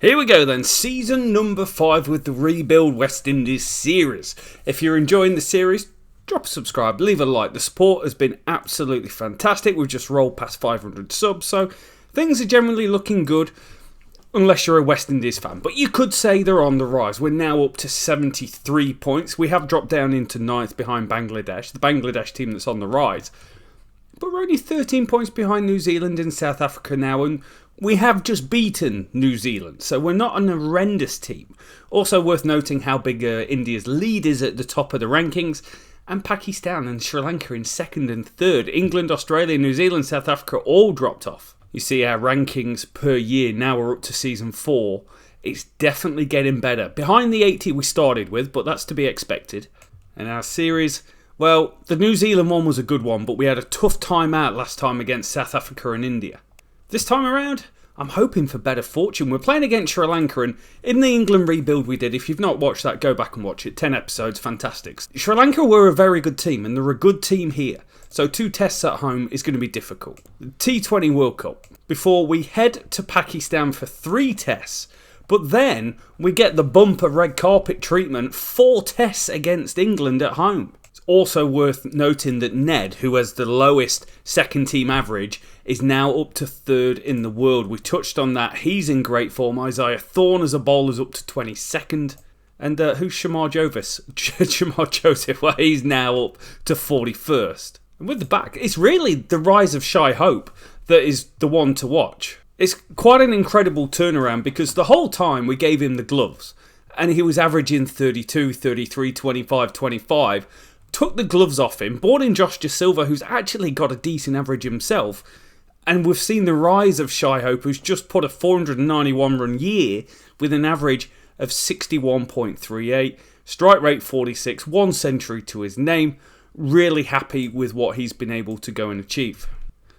Here we go then, season number 5 with the Rebuild West Indies series. If you're enjoying the series, drop a subscribe, leave a like. The support has been absolutely fantastic. We've just rolled past 500 subs, so things are generally looking good, unless you're a West Indies fan. But you could say they're on the rise. We're now up to 73 points. We have dropped down into 9th behind Bangladesh, the Bangladesh team that's on the rise. But we're only 13 points behind New Zealand and South Africa now, and we have just beaten New Zealand, so we're not an horrendous team. Also worth noting how big India's lead is at the top of the rankings, and Pakistan and Sri Lanka in 2nd and 3rd. England, Australia, New Zealand, South Africa all dropped off. You see our rankings per year now are up to season 4. It's definitely getting better. Behind the 80 we started with, but that's to be expected. And our series, well, the New Zealand one was a good one, but we had a tough time out last time against South Africa and India. This time around, I'm hoping for better fortune. We're playing against Sri Lanka, and in the England rebuild we did, if you've not watched that, go back and watch it. 10 episodes, fantastic. Sri Lanka were a very good team, and they're a good team here. So 2 tests at home is going to be difficult. The T20 World Cup, before we head to Pakistan for 3 tests. But then we get the bumper red carpet treatment, 4 tests against England at home. It's also worth noting that Ned, who has the lowest second team average, is now up to 3rd in the world. We touched on that. He's in great form. Isaiah Thorne as a bowler is up to 22nd. And who's Shamar Joseph? Well, he's now up to 41st. And with the back, it's really the rise of Shai Hope that is the one to watch. It's quite an incredible turnaround because the whole time we gave him the gloves and he was averaging 32, 33, 25, 25. Took the gloves off him, brought in Josh De Silva, who's actually got a decent average himself. And we've seen the rise of Shai Hope, who's just put a 491 run year with an average of 61.38, strike rate 46, 1 century to his name. Really happy with what he's been able to go and achieve.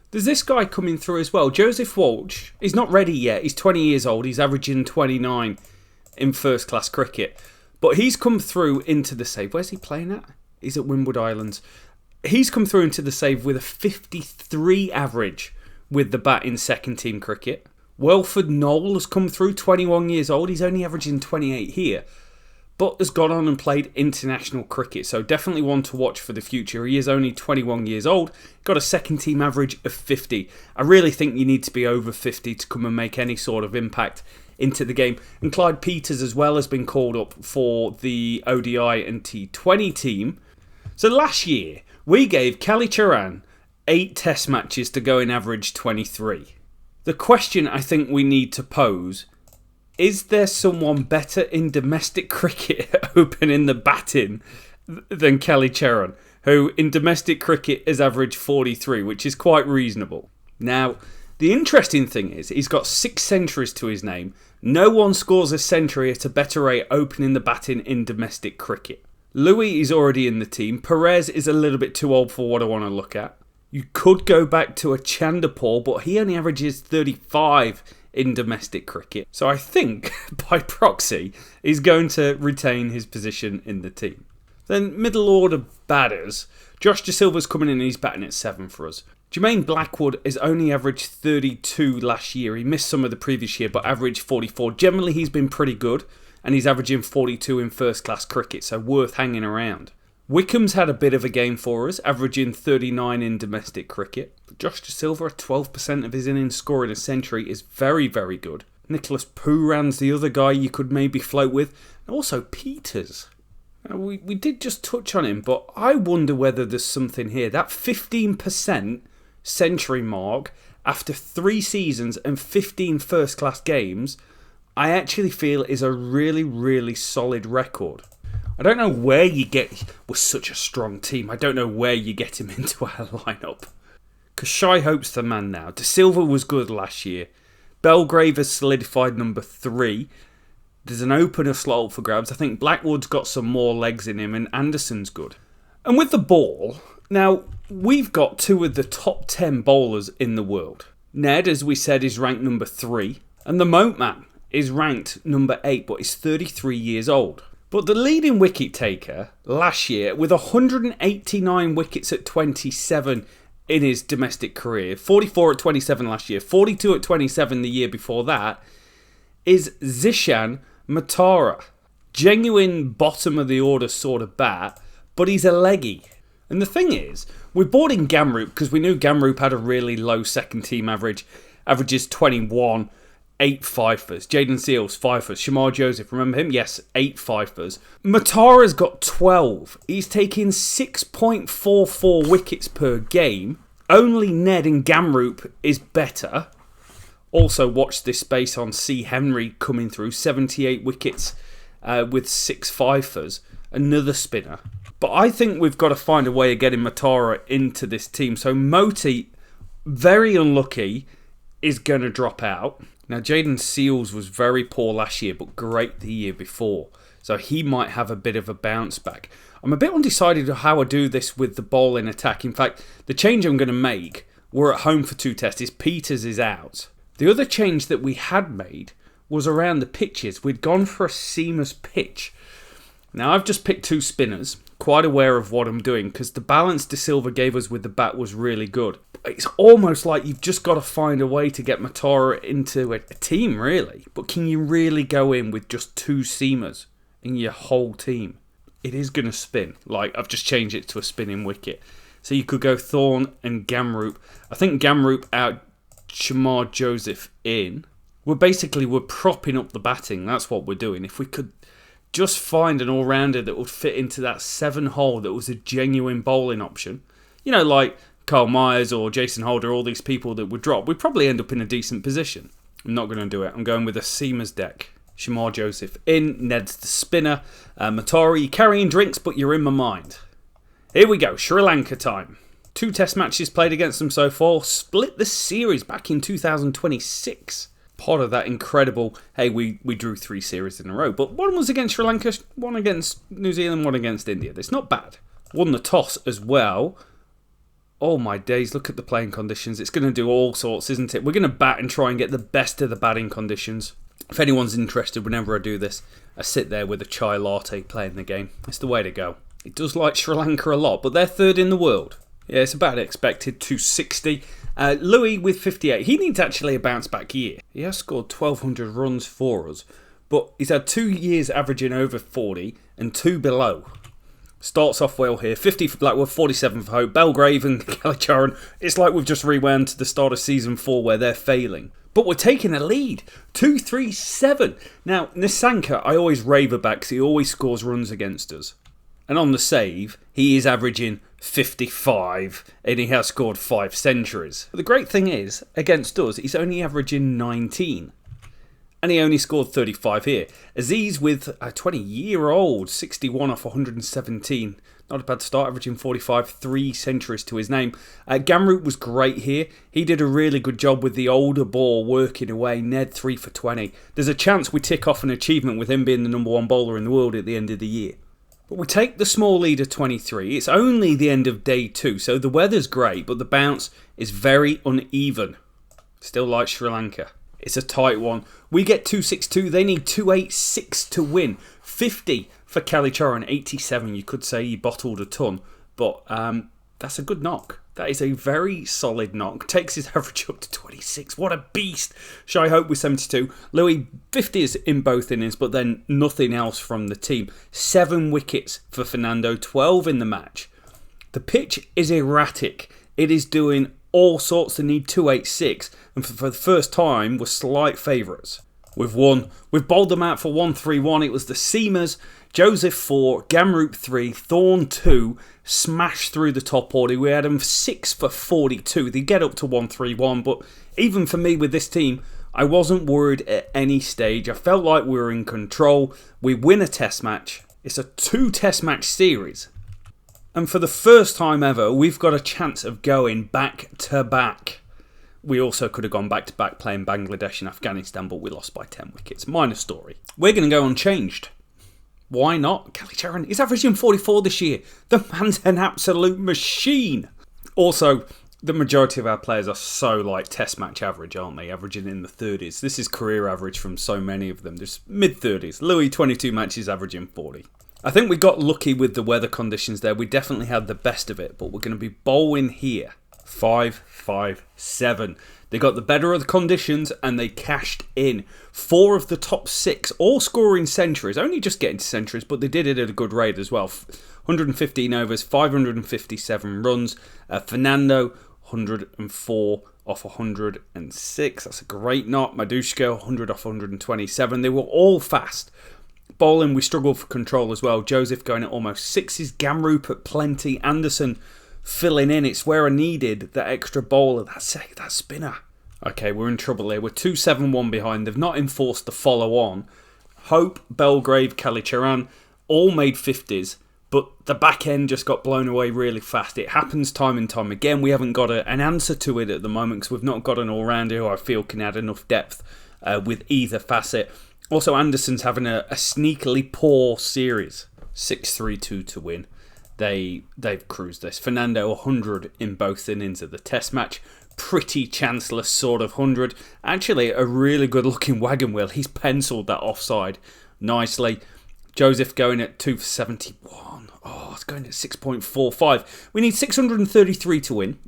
There's this guy coming through as well, Joseph Walsh. He's not ready yet, he's 20 years old, he's averaging 29 in first class cricket. But he's come through into the save. Where's he playing at? He's at Windward Islands. He's come through into the save with a 53 average with the bat in second team cricket. Welford Knoll has come through, 21 years old. He's only averaging 28 here, but has gone on and played international cricket, so definitely one to watch for the future. He is only 21 years old, got a second team average of 50. I really think you need to be over 50 to come and make any sort of impact into the game. And Clyde Peters as well has been called up for the ODI and T20 team. So last year, we gave Kali Charan 8 test matches to go in average 23. The question I think we need to pose, is there someone better in domestic cricket opening the batting than Kali Charan, who in domestic cricket has averaged 43, which is quite reasonable. Now, the interesting thing is, he's got 6 centuries to his name. No one scores a century at a better rate opening the batting in domestic cricket. Louis is already in the team. Perez is a little bit too old for what I want to look at. You could go back to a Chanderpaul, but he only averages 35 in domestic cricket. So I think, by proxy, he's going to retain his position in the team. Then middle order batters. Josh De Silva's coming in and he's batting at 7 for us. Jermaine Blackwood has only averaged 32 last year. He missed some of the previous year, but averaged 44. Generally, he's been pretty good, and he's averaging 42 in first-class cricket, so worth hanging around. Wickham's had a bit of a game for us, averaging 39 in domestic cricket. Josh De Silva, 12% of his innings scoring a century, is very, very good. Nicholas Pooran's the other guy you could maybe float with. And also Peters. Now, we did just touch on him, but I wonder whether there's something here. That 15% century mark after 3 seasons and 15 first-class games, I actually feel is a really, really solid record. I don't know where you get, with such a strong team, I don't know where you get him into our lineup. Because Shai Hope's the man now. De Silva was good last year. Belgrave has solidified number 3. There's an opener slot up for grabs. I think Blackwood's got some more legs in him, and Anderson's good. And with the ball, now we've got 2 of the top 10 bowlers in the world. Ned, as we said, is ranked number 3. And the Moat Man is ranked number 8, but is 33 years old. But the leading wicket taker last year, with 189 wickets at 27 in his domestic career, 44 at 27 last year, 42 at 27 the year before that, is Zishan Matara. Genuine bottom of the order sort of bat, but he's a leggy. And the thing is, we bought in Gamroop because we knew Gamroop had a really low second team average. Averages 21, 8 fifers. Jaden Seals, fifers. Shamar Joseph, remember him? Yes, 8 fifers. Matara's got 12. He's taking 6.44 wickets per game. Only Ned and Gamroop is better. Also, watch this space on C. Henry coming through. 78 wickets with 6 fifers. Another spinner. But I think we've got to find a way of getting Matara into this team. So Moti, very unlucky, is going to drop out. Now, Jaden Seals was very poor last year, but great the year before. So he might have a bit of a bounce back. I'm a bit undecided on how I do this with the bowling attack. In fact, the change I'm going to make, we're at home for 2 tests, is Peters is out. The other change that we had made was around the pitches. We'd gone for a seamless pitch. Now, I've just picked 2 spinners. Quite aware of what I'm doing because the balance De Silva gave us with the bat was really good. It's almost like you've just got to find a way to get Matara into a team, really. But can you really go in with just 2 seamers in your whole team? It is going to spin. Like, I've just changed it to a spinning wicket. So you could go Thorne and Gamroop. I think Gamroop out, Shamar Joseph in. We're propping up the batting. That's what we're doing. If we could just find an all-rounder that would fit into that 7 hole that was a genuine bowling option. You know, like Carl Myers or Jason Holder, all these people that would drop, we'd probably end up in a decent position. I'm not going to do it. I'm going with a seamers deck. Shamar Joseph in, Ned's the spinner. Matara, you're carrying drinks, but you're in my mind. Here we go, Sri Lanka time. 2 test matches played against them so far. Split the series back in 2026. Part of that incredible, hey, we drew 3 series in a row. But one was against Sri Lanka, one against New Zealand, one against India. That's not bad. Won the toss as well. Oh my days, look at the playing conditions. It's going to do all sorts, isn't it? We're going to bat and try and get the best of the batting conditions. If anyone's interested, whenever I do this, I sit there with a chai latte playing the game. It's the way to go. It does like Sri Lanka a lot, but they're 3rd in the world. Yeah, it's about expected, 260. Louis with 58. He needs actually a bounce back year. He has scored 1,200 runs for us, but he's had 2 years averaging over 40 and 2 below. Starts off well here. 50 for Blackwood, 47 for Hope. Belgrave and Kalicharan. It's like we've just rewound to the start of season 4 where they're failing. But we're taking a lead. 2-3-7. Now, Nissanka, I always rave about because he always scores runs against us. And on the save, he is averaging 55 and he has scored 5 centuries. But the great thing is, against us, he's only averaging 19. And he only scored 35 here. Aziz with a 20-year-old, 61 off 117. Not a bad start, averaging 45, 3 centuries to his name. Gamroot was great here. He did a really good job with the older ball working away. Ned 3 for 20. There's a chance we tick off an achievement with him being the #1 bowler in the world at the end of the year. But we take the small lead of 23. It's only the end of day 2, so the weather's great, but the bounce is very uneven. Still like Sri Lanka. It's a tight one. We get 262. They need 286 to win. 50 for Kalicharan, 87. You could say he bottled a ton, but that's a good knock. That is a very solid knock. Takes his average up to 26. What a beast. Shai Hope with 72. Louis, 50s in both innings, but then nothing else from the team. 7 wickets for Fernando, 12 in the match. The pitch is erratic. It is doing all sorts. They need 286, and for the first time, we're slight favourites. We've won. We've bowled them out for 1-3-1. It was the seamers. Joseph 4, Gamroop 3, Thorne 2, smashed through the top order. We had them 6 for 42. They get up to 1-3-1, but even for me with this team, I wasn't worried at any stage. I felt like we were in control. We win a test match. It's a 2 test match series. And for the first time ever, we've got a chance of going back to back. We also could have gone back to back playing Bangladesh and Afghanistan, but we lost by 10 wickets. Minor story. We're going to go unchanged. Why not? Kalicharan is averaging 44 this year. The man's an absolute machine. Also, the majority of our players are so like test match average, aren't they? Averaging in the 30s. This is career average from so many of them. There's mid-30s. Louis, 22 matches, averaging 40. I think we got lucky with the weather conditions there. We definitely had the best of it, but we're going to be bowling here. 557. They got the better of the conditions and they cashed in. 4 of the top 6, all scoring centuries, only just getting to centuries, but they did it at a good rate as well. 115 overs, 557 runs. Fernando, 104 off 106. That's a great knot. Madushka, 100 off 127. They were all fast. Bowling, we struggled for control as well. Joseph going at almost 6s. Gamroop at plenty. Anderson filling in. It's where I needed that extra bowler. That spinner. Okay, we're in trouble here. We're 2-7-1 behind. They've not enforced the follow on. Hope, Belgrave, Kalicharan all made 50s. But the back end just got blown away really fast. It happens time and time again. We haven't got an answer to it at the moment because we've not got an all-rounder who I feel can add enough depth with either facet. Also, Anderson's having a sneakily poor series. 6-3-2 to win. They've cruised this. Fernando, 100 in both innings of the test match. Pretty chanceless sort of 100. Actually, a really good-looking wagon wheel. He's penciled that offside nicely. Joseph going at 2 for 71. Oh, it's going at 6.45. We need 633 to win.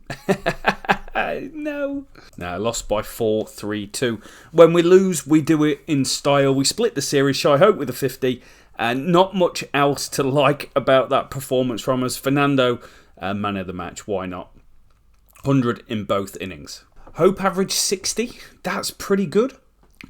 No, lost by 4-3-2. When we lose, we do it in style. We split the series. Shy Hope with a 50. And not much else to like about that performance from us. Fernando, man of the match. Why not? 100 in both innings. Hope averaged 60. That's pretty good.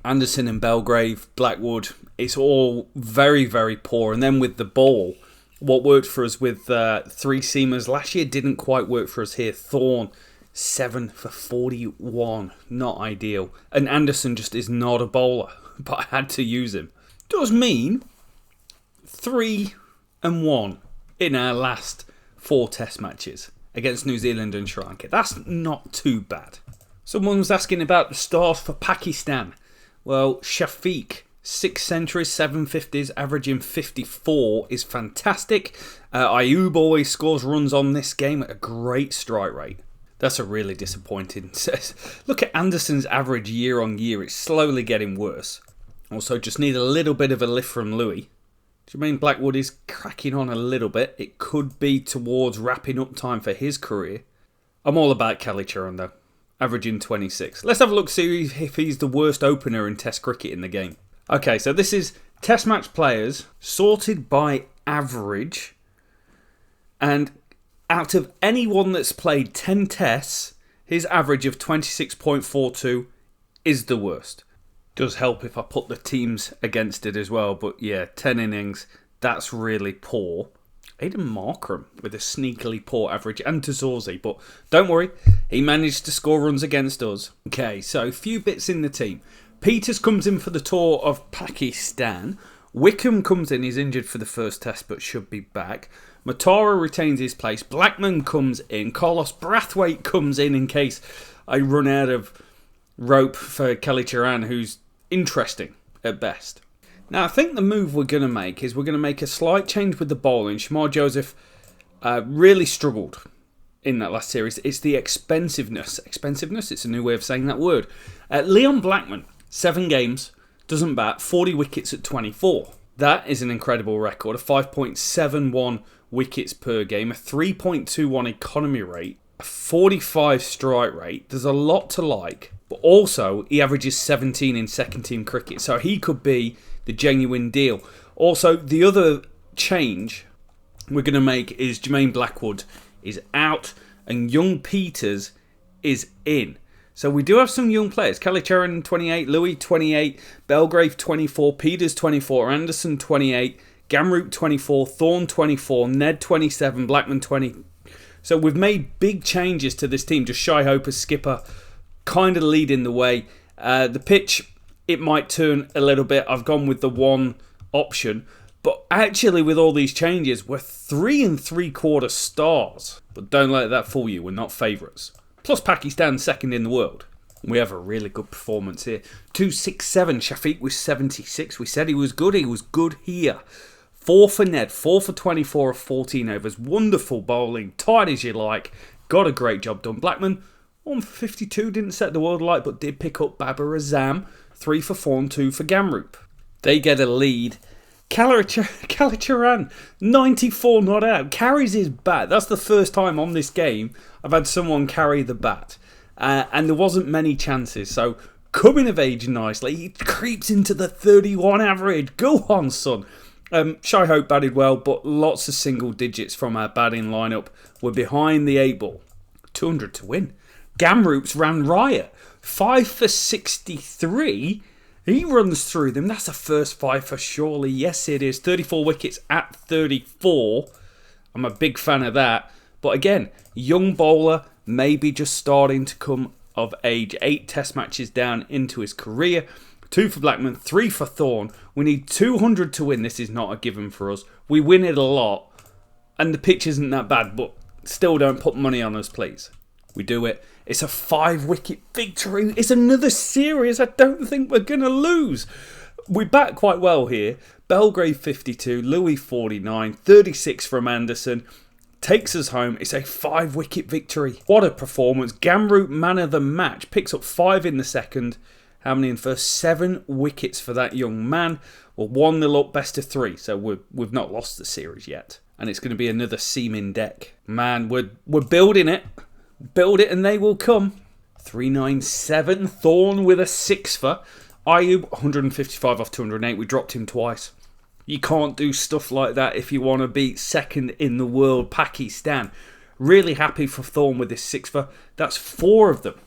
Anderson and Belgrave, Blackwood, it's all very, very poor. And then with the ball, what worked for us with 3-seamers last year didn't quite work for us here. Thorne, 7 for 41. Not ideal. And Anderson just is not a bowler, but I had to use him. Does mean 3-1 in our last 4 test matches against New Zealand and Sri Lanka. That's not too bad. Someone was asking about the stars for Pakistan. Well, Shafiq, 6 centuries, 7 50s, averaging 54 is fantastic. Ayub always scores runs on this game at a great strike rate. That's a really disappointing. Look at Anderson's average year on year. It's slowly getting worse. Also, just need a little bit of a lift from Louis. Jermaine Blackwood is cracking on a little bit. It could be towards wrapping up time for his career. I'm all about Kalicharan though. Averaging 26. Let's have a look, see if he's the worst opener in Test cricket in the game. Okay, so this is Test match players sorted by average. And out of anyone that's played 10 tests, his average of 26.42 is the worst. Does help if I put the teams against it as well. But yeah, 10 innings, that's really poor. Aidan Markram with a sneakily poor average, and Tazorzi, but don't worry, he managed to score runs against us. Okay, so a few bits in the team. Peters comes in for the tour of Pakistan. Wickham comes in, he's injured for the first test but should be back. Matara retains his place. Blackman comes in. Carlos Brathwaite comes in case I run out of rope for Kalicharan, who's interesting at best. Now, I think the move we're going to make is we're going to make a slight change with the bowling. Shamar Joseph really struggled in that last series. It's the expensiveness. Expensiveness? It's a new way of saying that word. Leon Blackman, 7 games, doesn't bat, 40 wickets at 24. That is an incredible record. A 5.71 wickets per game, a 3.21 economy rate, a 45 strike rate. There's a lot to like. But also, he averages 17 in second team cricket. So he could be the genuine deal. Also, the other change we're going to make is Jermaine Blackwood is out and young Peters is in. So we do have some young players. Kalicharan 28, Louis 28, Belgrave 24, Peters 24, Anderson 28, Gamroot 24, Thorne 24, Ned 27, Blackman 20. So we've made big changes to this team. Just Shy Hope as skipper, kind of leading the way. The pitch, it might turn a little bit. I've gone with the one option. But actually, with all these changes, we're 3 3/4 stars. But don't let that fool you. We're not favourites. Plus, Pakistan second in the world. We have a really good performance here. 267. Shafiq was 76. We said he was good. He was good here. 4 for Ned. 4 for 24 of 14 overs. Wonderful bowling. Tight as you like. Got a great job done. Blackman, 1 for 52. Didn't set the world alight, but did pick up Babar Azam. 3 for 4 and 2 for Gamroop. They get a lead Calicharan, 94 not out, carries his bat. That's the first time on this game I've had someone carry the bat. And there wasn't many chances. So coming of age nicely, he creeps into the 31 average. Go on, son. Shy Hope batted well, but lots of single digits from our batting lineup. We're behind the 8 ball. 200 to win. Gamroops ran riot. 5 for 63. He runs through them. That's a first 5 for surely. Yes, it is. 34 wickets at 34. I'm a big fan of that. But again, young bowler, maybe just starting to come of age. 8 test matches down into his career. 2 for Blackman, 3 for Thorne. We need 200 to win. This is not a given for us. We win it a lot. And the pitch isn't that bad, but still don't put money on us, please. We do it. It's a 5-wicket victory. It's another series I don't think we're going to lose. We bat quite well here. Belgrave 52, Louis 49, 36 from Anderson. Takes us home. It's a 5-wicket victory. What a performance. Gamroot man of the match. Picks up 5 in the second. How many in first? 7 wickets for that young man. Well, 1-0 up, best of 3. So we've not lost the series yet. And it's going to be another seaming deck. Man, we're building it. Build it and they will come. 397. Thorne with a 6 for. Ayub 155 off 208. We dropped him twice. You can't do stuff like that if you want to beat second in the world, Pakistan. Really happy for Thorne with this 6 for. That's 4 of them.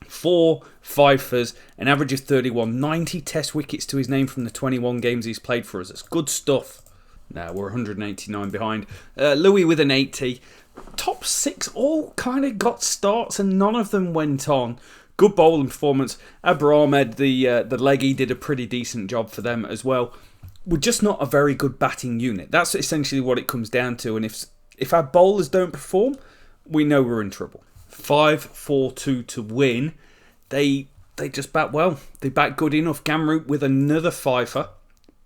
4 5-fers, an average of 31. 90 test wickets to his name from the 21 games he's played for us. That's good stuff. Now we're 189 behind. Louis with an 80. Top 6 all kind of got starts and none of them went on. Good bowling performance. Abra Ahmed, the leggy, did a pretty decent job for them as well. We're just not a very good batting unit. That's essentially what it comes down to. And if our bowlers don't perform, we know we're in trouble. 5-4-2 to win. They just bat well. They bat good enough. Gamroot with another 5-fer.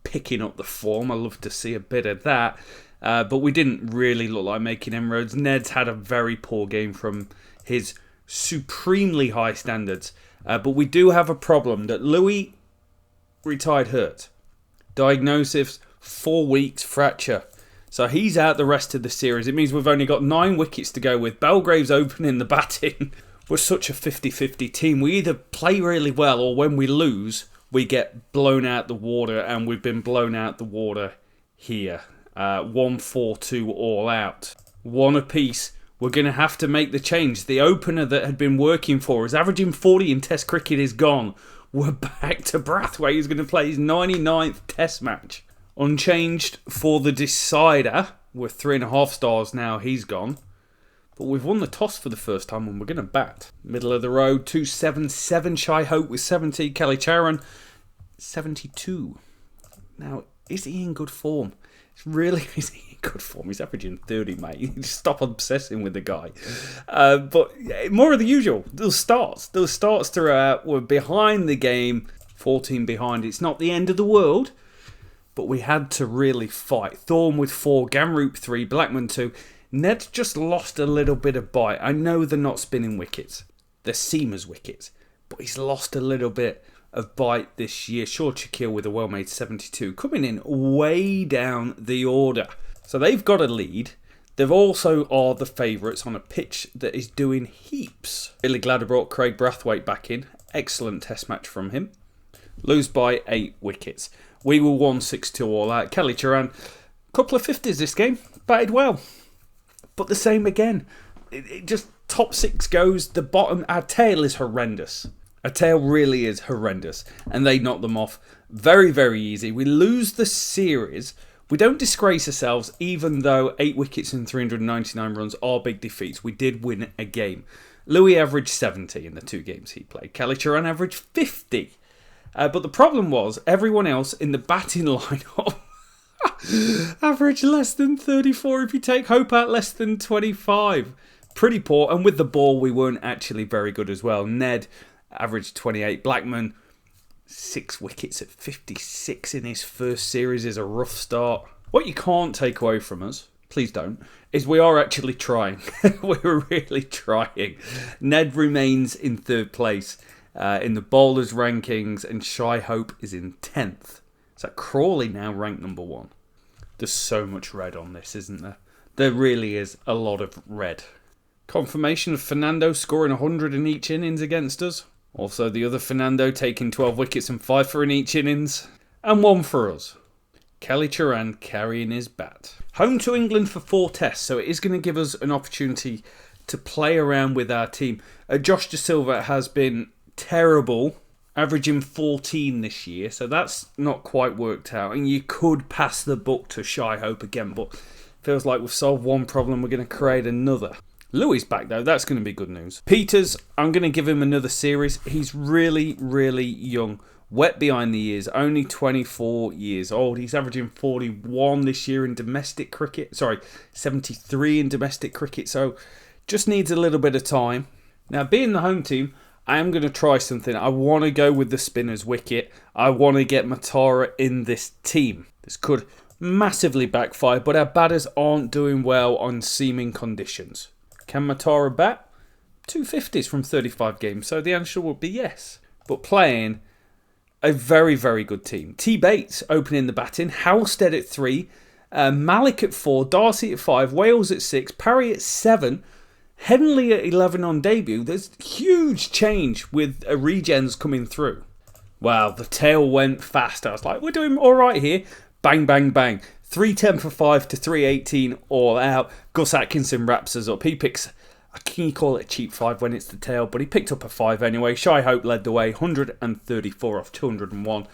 Picking up the form. I love to see a bit of that. But we didn't really look like making inroads. Ned's had a very poor game from his supremely high standards. But we do have a problem that Louis retired hurt. Diagnosis, 4 weeks fracture. So he's out the rest of the series. It means we've only got 9 wickets to go with. Belgrave's opening the batting. We're such a 50-50 team. We either play really well or when we lose, we get blown out the water. And we've been blown out the water here. 1-4-2 all out. 1 apiece. We're going to have to make the change. The opener that had been working for us, averaging 40 in Test cricket, is gone. We're back to Brathwaite, who's going to play his 99th Test match. Unchanged for the decider. We're 3.5 stars now. He's gone. But we've won the toss for the first time and we're going to bat. Middle of the road, 277. Shy Hope with 70. Kelly Charan, 72. Now, is he in good form? Is he in good form? He's averaging 30, mate. You just stop obsessing with the guy. But more of the usual. Those starts throughout. We're behind the game. 14 behind. It's not the end of the world. But we had to really fight. Thorne with 4. Gamroot 3. Blackman 2. Ned's just lost a little bit of bite. I know they're not spinning wickets. They're seamers wickets. But he's lost a little bit of bite this year. Short Shaquille with a well-made 72. Coming in way down the order. So they've got a lead. They also are the favourites on a pitch that is doing heaps. Really glad I brought Craig Brathwaite back in. Excellent test match from him. Lose by 8 wickets. We were 1-6-2 all out. Kelly Charan, couple of 50s this game. Batted well. But the same again. It just top 6 goes. The bottom, our tail is horrendous. Our tail really is horrendous. And they knock them off very, very easy. We lose the series. We don't disgrace ourselves, even though 8 wickets and 399 runs are big defeats. We did win a game. Louis averaged 70 in the 2 games he played. Kelly Charan averaged 50. But the problem was, everyone else in the batting lineup averaged less than 34. If you take Hope out, less than 25. Pretty poor. And with the ball, we weren't actually very good as well. Ned averaged 28. Blackman, 6 wickets at 56 in his first series is a rough start. What you can't take away from us, please don't, is we are actually trying. We're really trying. Ned remains in 3rd place in the bowlers rankings and Shy Hope is in 10th. Is that Crawley now ranked number 1? There's so much red on this, isn't there? There really is a lot of red. Confirmation of Fernando scoring 100 in each innings against us. Also the other Fernando taking 12 wickets and 5 for in each innings. And 1 for us. Kelly Turan carrying his bat. Home to England for 4 tests, so it is going to give us an opportunity to play around with our team. Josh De Silva has been terrible, averaging 14 this year, so that's not quite worked out. And you could pass the buck to Shy Hope again, but feels like we've solved one problem, we're going to create another. Louis back though, that's going to be good news. Peters, I'm going to give him another series. He's really, really young. Wet behind the ears, only 24 years old. He's averaging 41 this year in domestic cricket. 73 in domestic cricket, so just needs a little bit of time. Now, being the home team, I am going to try something. I want to go with the spinner's wicket. I want to get Matara in this team. This could massively backfire, but our batters aren't doing well on seaming conditions. Can Matara bat? 250s from 35 games, so the answer would be yes. But playing a very, very good team. T. Bates opening the batting, Halstead at 3, Malik at 4, Darcy at 5, Wales at 6, Parry at 7, Henley at 11 on debut. There's huge change with regens coming through. Wow, the tail went fast. I was like, we're doing all right here. Bang, bang, bang. 310 for 5 to 318 all out. Gus Atkinson wraps us up. He picks, can you call it a cheap 5 when it's the tail? But he picked up a 5 anyway. Shy Hope led the way, 134 off 201.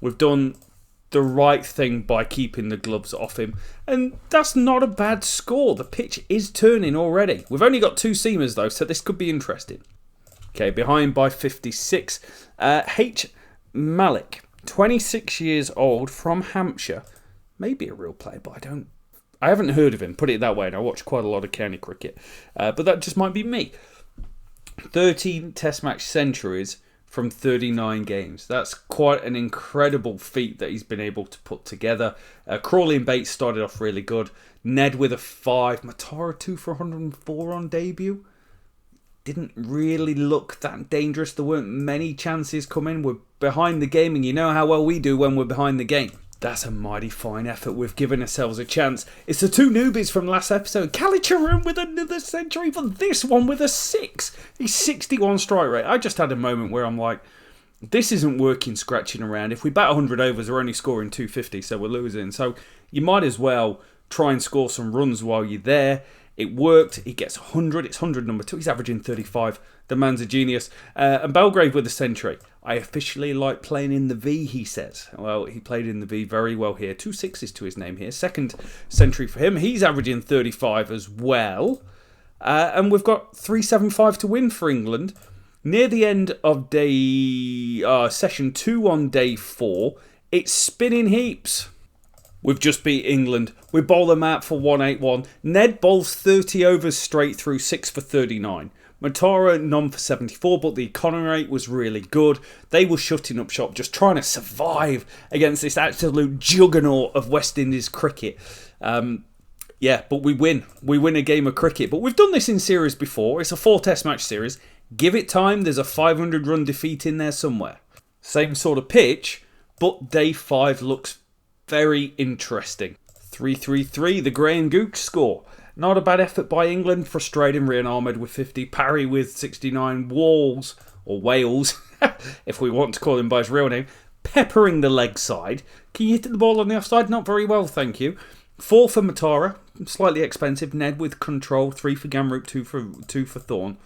We've done the right thing by keeping the gloves off him. And that's not a bad score. The pitch is turning already. We've only got 2 seamers though, so this could be interesting. Okay, behind by 56. H. Malik, 26 years old from Hampshire. Maybe a real player, but I haven't heard of him, put it that way, and I watch quite a lot of county cricket. But that just might be me. 13 test match centuries from 39 games. That's quite an incredible feat that he's been able to put together. Crawley and Bates started off really good. Ned with a 5. Matara 2 for 104 on debut. Didn't really look that dangerous. There weren't many chances coming. We're behind the game, and you know how well we do when we're behind the game. That's a mighty fine effort. We've given ourselves a chance. It's the 2 newbies from last episode. Kalicharan with another century, but this one with a 6. He's 61 strike rate. I just had a moment where I'm like, this isn't working scratching around. If we bat 100 overs, we're only scoring 250, so we're losing. So you might as well try and score some runs while you're there. It worked. He gets 100. It's 100 number 2. He's averaging 35. The man's a genius. And Belgrave with a century. I officially like playing in the V, he says. Well, he played in the V very well here. 2 6s to his name here. Second century for him. He's averaging 35 as well. And we've got 375 to win for England. Near the end of session 2 on day 4, it's spinning heaps. We've just beat England. We bowl them out for 181. Ned bowls 30 overs straight through, 6 for 39. Matara none for 74, but the economy rate was really good. They were shutting up shop, just trying to survive against this absolute juggernaut of West Indies cricket. But we win. We win a game of cricket. But we've done this in series before. It's a 4 test match series. Give it time. There's a 500 run defeat in there somewhere. Same sort of pitch, but day 5 looks very interesting. 3-3-3, the Gray and Gooch score. Not a bad effort by England, frustrating Rian Ahmed with 50, Parry with 69, Wales, if we want to call him by his real name, peppering the leg side. Can you hit the ball on the offside? Not very well, thank you. 4 for Matara, slightly expensive. Ned with control, 3 for Gamroop, 2 for Thorne.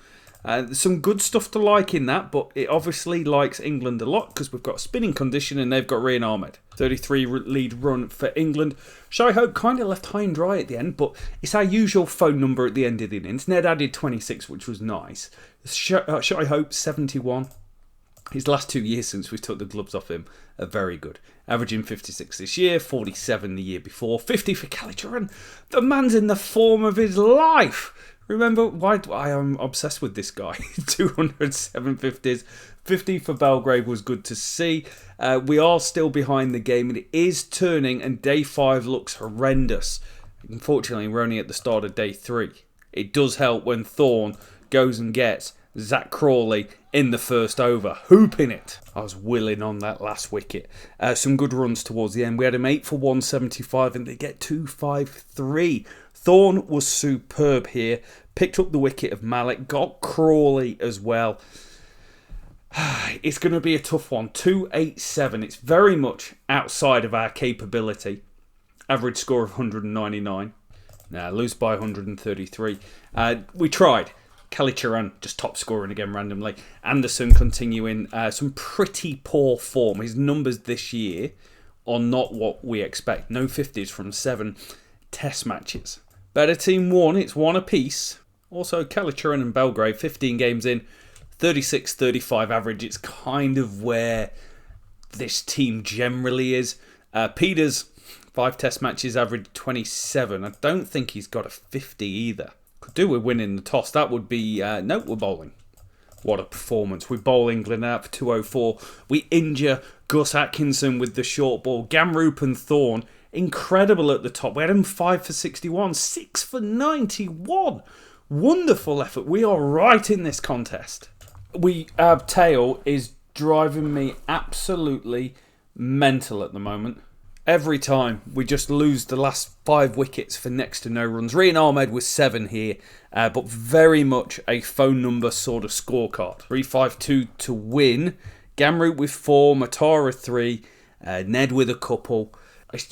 Some good stuff to like in that, but it obviously likes England a lot because we've got a spinning condition and they've got Rian Ahmed. 33 lead run for England. Shy Hope kind of left high and dry at the end, but it's our usual phone number at the end of the innings. Ned added 26, which was nice. Shy Hope 71. His last 2 years since we took the gloves off him are very good. Averaging 56 this year, 47 the year before, 50 for Kalicharan. The man's in the form of his life. Remember why I am obsessed with this guy. 207 50s. 50 for Belgrave was good to see. We are still behind the game. It is turning and day 5 looks horrendous. Unfortunately, we're only at the start of day 3. It does help when Thorne goes and gets Zach Crawley in the first over, hooping it. I was willing on that last wicket. Some good runs towards the end. We had him 8 for 175 and they get 253. Thorne was superb here. Picked up the wicket of Malik, got Crawley as well. It's going to be a tough one. 287. It's very much outside of our capability. Average score of 199. Now, lose by 133. We tried. Kalicharan just top scoring again randomly. Anderson continuing some pretty poor form. His numbers this year are not what we expect. No 50s from 7 test matches. Better team won. It's 1 apiece. Also, Kalicharan and Belgrave, 15 games in. 36-35 average. It's kind of where this team generally is. Peters, 5 test matches, average 27. I don't think he's got a 50 either. Could do with winning the toss. That would be... no, we're bowling. What a performance. We bowl England out for 204. We injure Gus Atkinson with the short ball. Gamroop and Thorne, incredible at the top. We had him 5 for 61. 6 for 91. Wonderful effort. We are right in this contest. Our tail is driving me absolutely mental at the moment. Every time we just lose the last 5 wickets for next to no runs. Rian Ahmed was 7 here, but very much a phone number sort of scorecard. 3-5-2 to win. Gamroot with 4, Matara 3, Ned with a couple.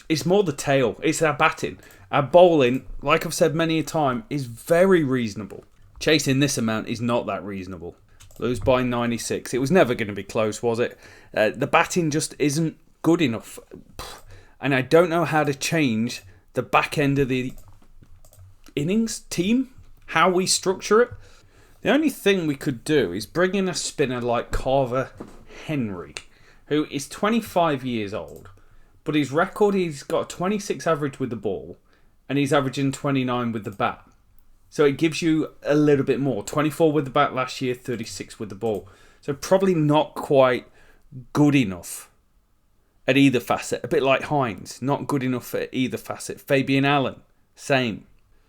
It's more the tail. It's our batting. Our bowling, like I've said many a time, is very reasonable. Chasing this amount is not that reasonable. Lose by 96. It was never going to be close, was it? The batting just isn't good enough. And I don't know how to change the back end of the innings team, how we structure it. The only thing we could do is bring in a spinner like Carver Henry, who is 25 years old. But his record, he's got a 26 average with the ball, and he's averaging 29 with the bat. So it gives you a little bit more. 24 with the bat last year, 36 with the ball. So probably not quite good enough at either facet. A bit like Hines, not good enough at either facet. Fabian Allen, same.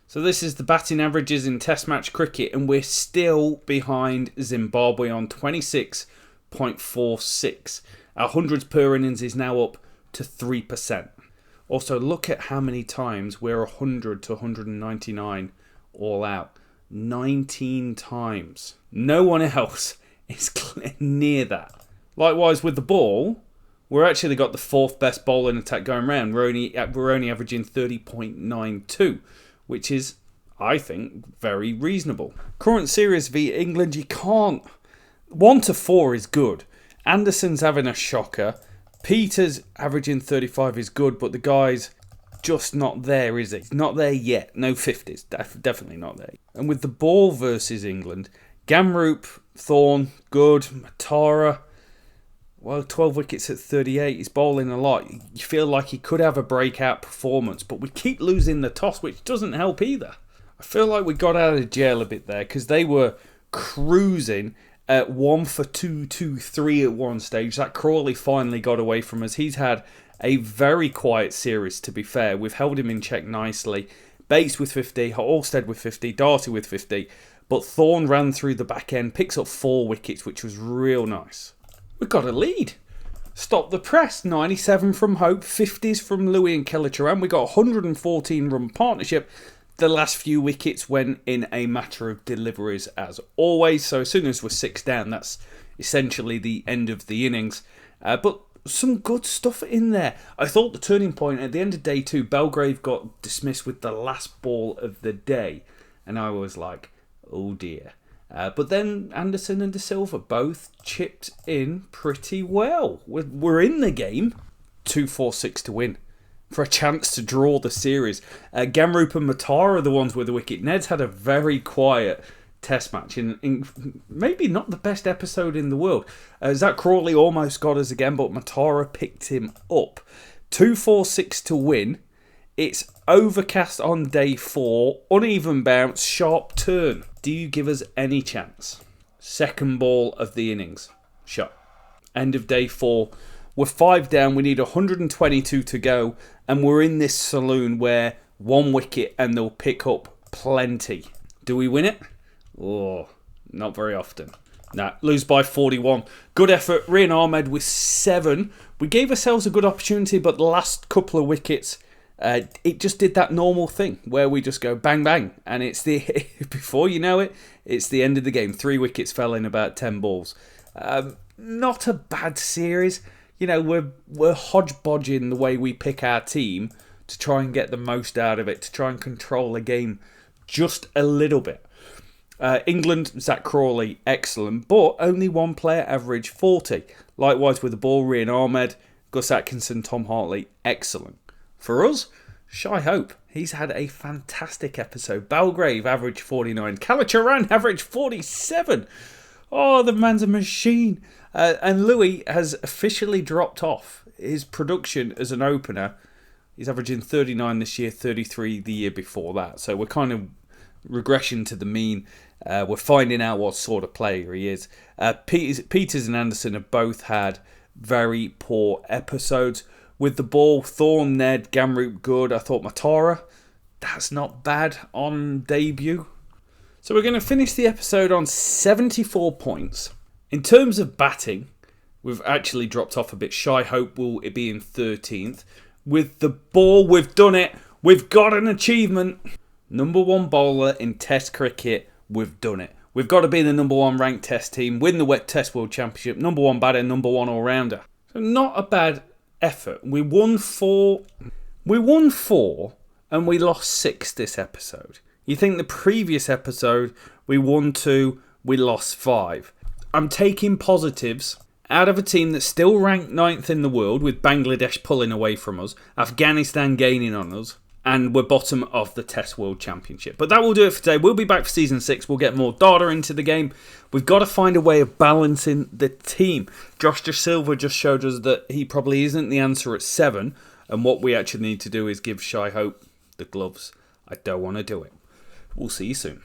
So this is the batting averages in Test match cricket, and we're still behind Zimbabwe on 26.46. Our hundreds per innings is now up to 3%. Also, look at how many times we're 100 to 199 all out. 19 times. No one else is near that. Likewise with the ball, we're actually got the 4th best bowling attack going round. We're only averaging 30.92, which is, I think, very reasonable. Current series v England, you can't. 1 to 4 is good. Anderson's having a shocker. Peters averaging 35 is good, but the guy's just not there, is he? He's not there yet. No 50s. Definitely not there. And with the ball versus England, Gamroop, Thorne, good. Matara, well, 12 wickets at 38. He's bowling a lot. You feel like he could have a breakout performance, but we keep losing the toss, which doesn't help either. I feel like we got out of jail a bit there because they were cruising at 1 for 223 at one stage. That Crawley finally got away from us. He's had a very quiet series, to be fair. We've held him in check nicely. Bates with 50, Halstead with 50, Darcy with 50. But Thorne ran through the back end, picks up 4 wickets, which was real nice. We've got a lead. Stop the press. 97 from Hope, 50s from Louis and Kalicharan. We got a 114 run partnership. The last few wickets went in a matter of deliveries as always. So as soon as we're 6 down, that's essentially the end of the innings. But some good stuff in there. I thought the turning point at the end of day 2, Belgrave got dismissed with the last ball of the day. And I was like, oh dear. But then Anderson and De Silva both chipped in pretty well. We're in the game. 2-4-6 to win. For a chance to draw the series. Gamroop and Matara are the ones with the wicket. Ned's had a very quiet test match in maybe not the best episode in the world. Zach Crawley almost got us again, but Matara picked him up. 2-4-6 to win. It's overcast on day 4. Uneven bounce, sharp turn. Do you give us any chance? Second ball of the innings. Shot. End of day 4. We're 5 down. We need 122 to go. And we're in this saloon where 1 wicket and they'll pick up plenty. Do we win it? Oh, Not very often. Nah, lose by 41. Good effort. Rian Ahmed with 7. We gave ourselves a good opportunity, but the last couple of wickets, it just did that normal thing where we just go bang, bang. And it's before you know it, it's the end of the game. 3 wickets fell in about 10 balls. Not a bad series. We're hodgepodging the way we pick our team to try and get the most out of it, to try and control the game just a little bit. England, Zach Crawley, excellent, but only one player averaged 40. Likewise with the ball, Rian Ahmed, Gus Atkinson, Tom Hartley, excellent. For us, Shai Hope, he's had a fantastic episode. Belgrave averaged 49. Kalachurran averaged 47. Oh, the man's a machine. And Louis has officially dropped off his production as an opener. He's averaging 39 this year, 33 the year before that. So we're kind of regression to the mean. We're finding out what sort of player he is. Peters and Anderson have both had very poor episodes. With the ball, Thorne, Ned, Gamroot good. I thought Matara, that's not bad on debut. So we're going to finish the episode on 74 points. In terms of batting, we've actually dropped off a bit. Shai Hope will be in 13th. With the ball, we've done it. We've got an achievement. Number 1 bowler in Test cricket, we've done it. We've got to be the number 1 ranked Test team, win the Wet Test World Championship, number 1 batter, number 1 all-rounder. So not a bad effort. We won 4 and we lost 6 this episode. You think the previous episode, we won 2, we lost 5. I'm taking positives out of a team that's still ranked 9th in the world, with Bangladesh pulling away from us, Afghanistan gaining on us, and we're bottom of the Test World Championship. But that will do it for today. We'll be back for Season 6. We'll get more data into the game. We've got to find a way of balancing the team. Josh De Silva just showed us that he probably isn't the answer at 7, and what we actually need to do is give Shai Hope the gloves. I don't want to do it. We'll see you soon.